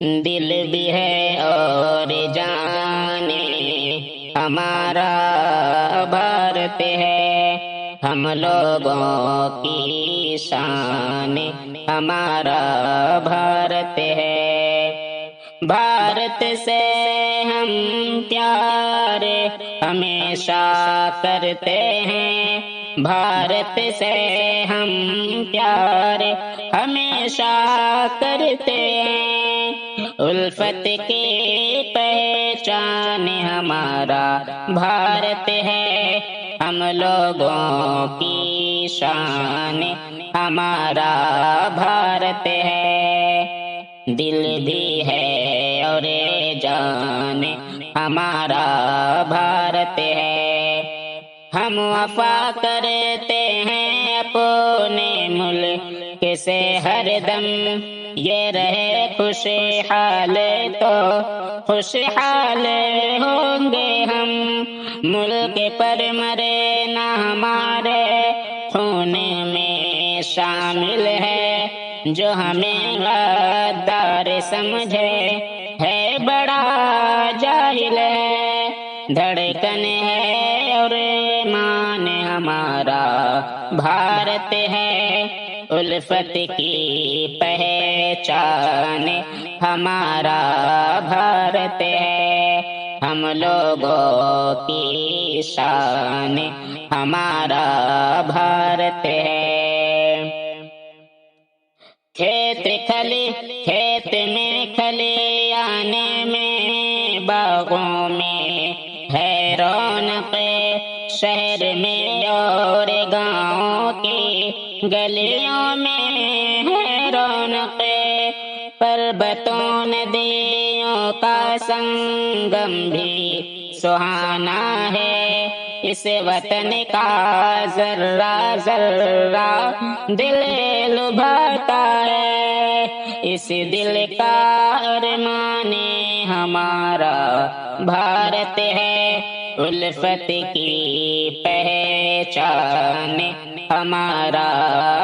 دل بھی ہے اور جانے ہمارا بھارت ہے، ہم لوگوں کی شان ہمارا بھارت ہے۔ بھارت سے ہم پیار ہمیشہ کرتے ہیں، بھارت سے ہم پیار ہمیشہ کرتے ہیں۔ الفت کی پہچان ہمارا بھارت ہے، ہم لوگوں کی شان ہمارا بھارت ہے۔ دل بھی ہے اور جان ہمارا بھارت ہے، ہم وفا کرتے ہیں اپنے ملک سے ہر دم، یہ رہے خوشحال تو خوشحال ہوں گے ہم۔ ملک پر مرے نہ ہمارے خون میں شامل ہے، جو ہمیں غدار سمجھے ہے بڑا جاہل ہے۔ دھڑکن ہے اور ایمان ہمارا بھارت ہے، الفت کی پہچان ہمارا بھارت ہے، ہم لوگوں کی شان ہمارا بھارت ہے۔ کھیت میں کھلیانے میں باغوں میں ہے رونق، شہر میں اور گاؤں کی گلیوں میں ہے رونق، پربتوں ندیوں کا سنگم بھی سہانا ہے، اس وطن کا ذرہ ذرہ دل لبھاتا ہے، اس دل کا ارمان ہمارا بھارت ہے، الفت کی پہچان ہمارا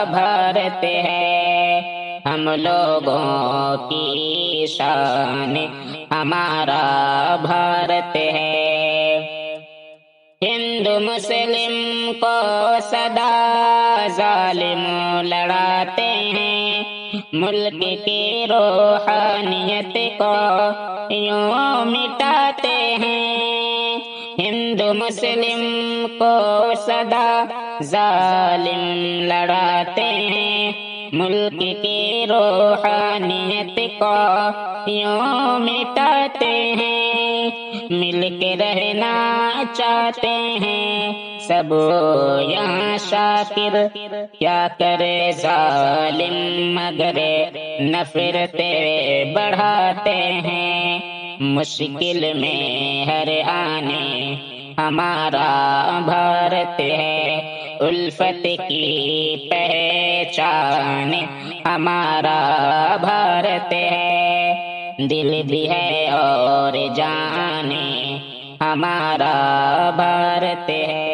بھارت ہے، ہم لوگوں کی شان ہمارا بھارت ہے۔ ہندو مسلم کو سدا ظالم لڑاتے ہیں، ملک کی روحانیت کو یوں مٹاتے ہیں۔ ہندو مسلم کو سدا ظالم لڑاتے ہیں، ملک کی روحانیت کو یوں مٹاتے ہیں۔ مل کے رہنا چاہتے ہیں سب یہاں شاکر، کیا کرے ظالم مگر نفرتیں بڑھاتے ہیں، مشکل میں ہر آنے ہمارا بھارت ہے، الفت کی پہچان ہمارا بھارت ہے، دل بھی ہے اور جان ہمارا بھارت ہے۔